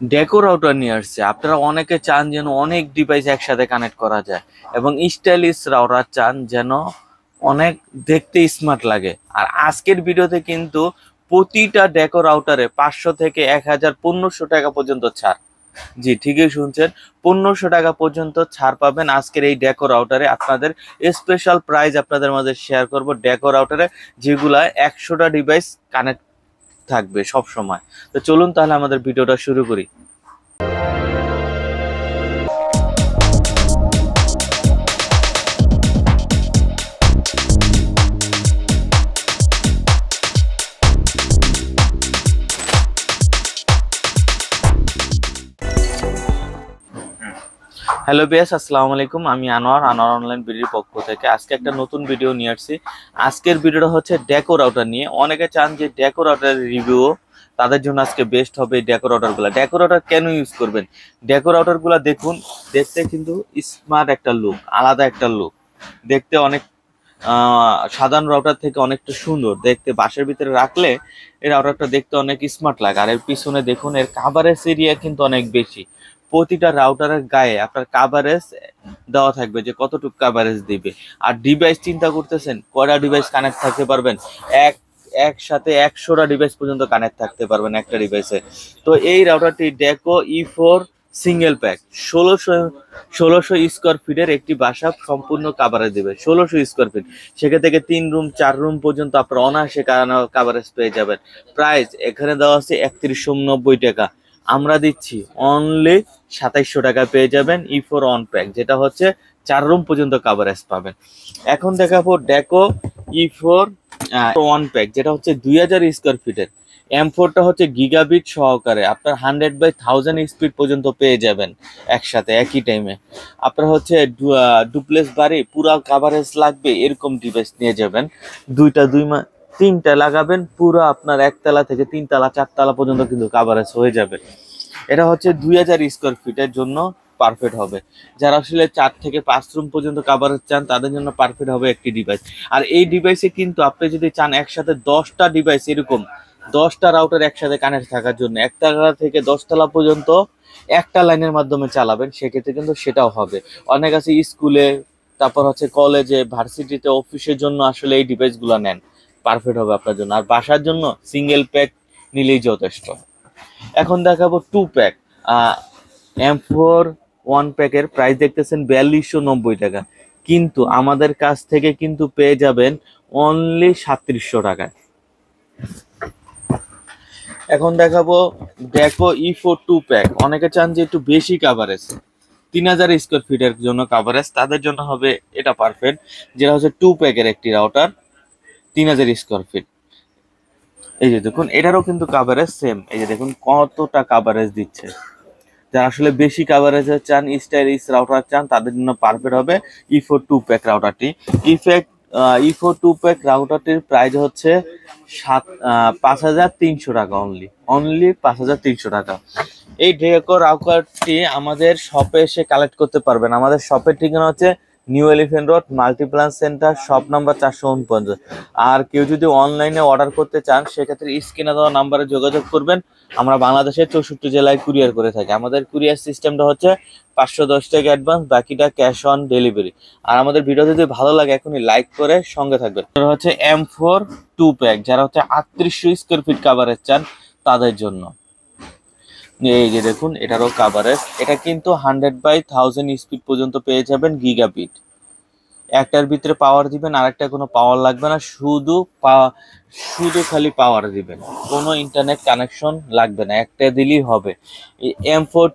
ডেকো router নিয়ে আসছে। আপনারা অনেকে চান যেন অনেক ডিভাইস একসাথে কানেক্ট করা যায় এবং স্টাইলিশ রাউটার চান যেন অনেক দেখতে স্মার্ট লাগে। আর আজকের ভিডিওতে কিন্তু প্রতিটা ডেকো রাউটারে 500 থেকে 1000 1500 টাকা পর্যন্ত ছাড়। জি, ঠিকই শুনছেন, 1500 টাকা পর্যন্ত ছাড় পাবেন আজকের এই ডেকো রাউটারে। আপনাদের স্পেশাল প্রাইস আপনাদের মাঝে শেয়ার করব ডেকো রাউটারে, যেগুলা 100টা ডিভাইস কানেক্ট থাকবে সব সময়। তো চলুন তাহলে আমাদের ভিডিওটা শুরু করি। হ্যালো বিয়াস, আসসালামু আলাইকুম। আমি আনোয়ার অনলাইন বিডির পক্ষ থেকে আজকে একটা নতুন ভিডিও নিয়ে আসছি। আজকের ভিডিওটা হচ্ছে ডেকো রাউটার নিয়ে। অনেকে চান যে ডেকো রাউটারের রিভিউ, তাদের জন্য আজকে বেস্ট হবে এই ডেকো রাউটারগুলো। ডেকো রাউটার কেন ইউজ করবেন? ডেকো রাউটারগুলো দেখুন, দেখতে কিন্তু স্মার্ট একটা লুক, আলাদা একটা লুক, দেখতে অনেক সাধারণ রাউটার থেকে অনেকটা সুন্দর দেখতে। বাসার ভিতরে রাখলে এই রাউটারটা দেখতে অনেক স্মার্ট লাগে। আর এর পিছনে দেখুন, এর কাভারেজ এরিয়া কিন্তু অনেক বেশি। প্রতিটা রাউটারের গায়ে আপনার কাভারেজ দেওয়া থাকবে যে কতটুকু কাভারেজ দিবে। আর ডিভাইস চিন্তা করতেছেন কয়টা ডিভাইস কানেক্ট থাকতে পারবেন? একসাথে 100টা ডিভাইস পর্যন্ত কানেক্ট থাকতে পারবেন একটা ডিভাইসে। তো এই রাউটারটি ডেকো E4 সিঙ্গেল প্যাক 1600 স্কোয়ার ফিটের একটি বাসা সম্পূর্ণ কাভারেজ দেবে। 1600 স্কোয়ার ফিট, সেখান থেকে 3 রুম 4 রুম পর্যন্ত আপনার অনায়াসে কাভারেজ পেয়ে যাবেন। প্রাইস এখানে দেওয়া আছে 3190 টাকা, আমরা দিচ্ছি অনলি 2700 টাকা পেয়ে যাবেন E4 অন প্যাক, যেটা হচ্ছে 4 রুম পর্যন্ত কাভারেজ পাবেন। এখন দেখাবো ডেকো E4 ওয়ান প্যাক, যেটা হচ্ছে 2000 স্কোয়ার ফিটের। M4টা হচ্ছে গিগাবিট সহকারে আপনার 100/1000 স্পিড পর্যন্ত পেয়ে যাবেন একসাথে একই টাইমে। আপনার হচ্ছে ডুপ্লেক্স বাড়ি পুরা কাভারেজ লাগবে এরকম ডিভাইস নিয়ে যাবেন। তিনটা লাগাবেন, পুরো আপনার একতলা থেকে 3তলা 4তলা পর্যন্ত কিন্তু কাভারেজ হয়ে যাবে। এটা হচ্ছে 2000 স্কোয়ার ফিটের জন্য পারফেক্ট হবে। যারা আসলে 4 থেকে 5 রুম পর্যন্ত কাভারেজ চান তাদের জন্য পারফেক্ট হবে একটি ডিভাইস। আর এই ডিভাইসে কিন্তু আপনি যদি চান একসাথে 10টা ডিভাইস, এরকম 10টা রাউটার একসাথে কানেক্ট থাকার জন্য, একতলা থেকে 10তলা পর্যন্ত একটা লাইনের মাধ্যমে চালাবেন, সেক্ষেত্রে কিন্তু সেটাও হবে। অনেক আছে স্কুলে, তারপর হচ্ছে কলেজে, ভার্সিটিতে, অফিসের জন্য আসলে এই ডিভাইসগুলো নেন, পারফেক্ট হবে আপনার জন্য। আর বাসার জন্য সিঙ্গেল প্যাক নিলেই যথেষ্ট। এখন দেখাবো 2 প্যাক। M4 1 প্যাকের প্রাইস দেখতেছেন 4290 টাকা, কিন্তু আমাদের কাছ থেকে কিন্তু পেয়ে যাবেন অনলি 3700 টাকায়। এখন দেখাবো ডেকো E4 2 প্যাক। অনেকে চান যে একটু বেশি কাভারেজ, 3000 স্কোয়ার ফিটের জন্য কাভারেজ, তাদের জন্য হবে এটা পারফেক্ট, যেটা হচ্ছে 2 প্যাকের একটি রাউটার, 3000 স্কোয়ার ফিট। এই যে দেখুন, এটারও কিন্তু কাভারেজ সেম। এই যে দেখুন কতটা কাভারেজ দিচ্ছে। যারা আসলে বেশি কাভারেজ চান, স্টাইলিশ রাউটার চান, তাদের জন্য পারফেক্ট হবে E4 2 প্যাক রাউটারটি। E4 2 প্যাক রাউটারটির প্রাইস হচ্ছে 5300 টাকা, অনলি 5300 টাকা। এই ডেকো রাউটারটি আমাদের শপে এসে কালেক্ট করতে পারবেন। আমাদের শপের ঠিকানা হচ্ছে new elephant road, Multiplan centre, shop number 449। আর কেউ যদি অনলাইনে অর্ডার করতে চান, সেক্ষেত্রে স্ক্রিনে দেওয়া নাম্বারে যোগাযোগ করবেন। আমরা বাংলাদেশের 64 জেলায় কুরিয়ার করে থাকি। আমাদের কুরিয়ার সিস্টেমটা হচ্ছে 510 টাকা অ্যাডভান্স, বাকিটা ক্যাশ অন ডেলিভারি। আর আমাদের ভিডিও যদি ভালো লাগে এখনই লাইক করে সঙ্গে থাকবেন। এটা হচ্ছে M4 2 প্যাক, যারা হচ্ছে 3800 স্কোয়ার ফিট কাভারেজ চান তাদের জন্য। এই যে দেখুন, এটারও কাভারেজ, এটা কিন্তু 100/1000 স্পিড পর্যন্ত পেয়ে যাবেন গিগাবিট। একটার ভিতরে পাওয়ার দিবেন, আরেকটা কোনো পাওয়ার লাগবে না, শুধু খালি পাওয়ার দিবেন, কোনো ইন্টারনেট কানেকশন লাগবে না, একটা দিলেই হবে। এই M4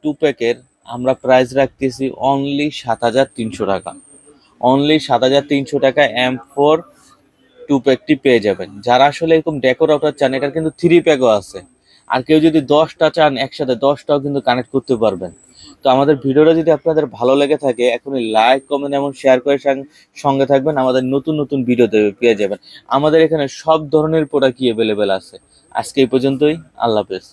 2 প্যাকের আমরা প্রাইস রাখতেছি অনলি 7300 টাকা, অনলি 7300 টাকা M4 2 প্যাকটি পেয়ে যাবেন। যারা আসলে এরকম ডেকো রাউটার চান, এটার কিন্তু 3 প্যাকও আছে। আর কেউ যদি 10টা চান, একসাথে 10টাও কিন্তু কানেক্ট করতে পারবেন। তো আমাদের ভিডিওটা যদি আপনাদের ভালো লেগে থাকে, এখনই লাইক, কমেন্ট এবং শেয়ার করে সঙ্গে থাকবেন। আমাদের নতুন নতুন ভিডিও পেয়ে যাবেন। আমাদের এখানে সব ধরনের প্রোডাক্টই অ্যাভেলেবেল আছে। আজকে এই পর্যন্তই, আল্লাহ হাফেজ।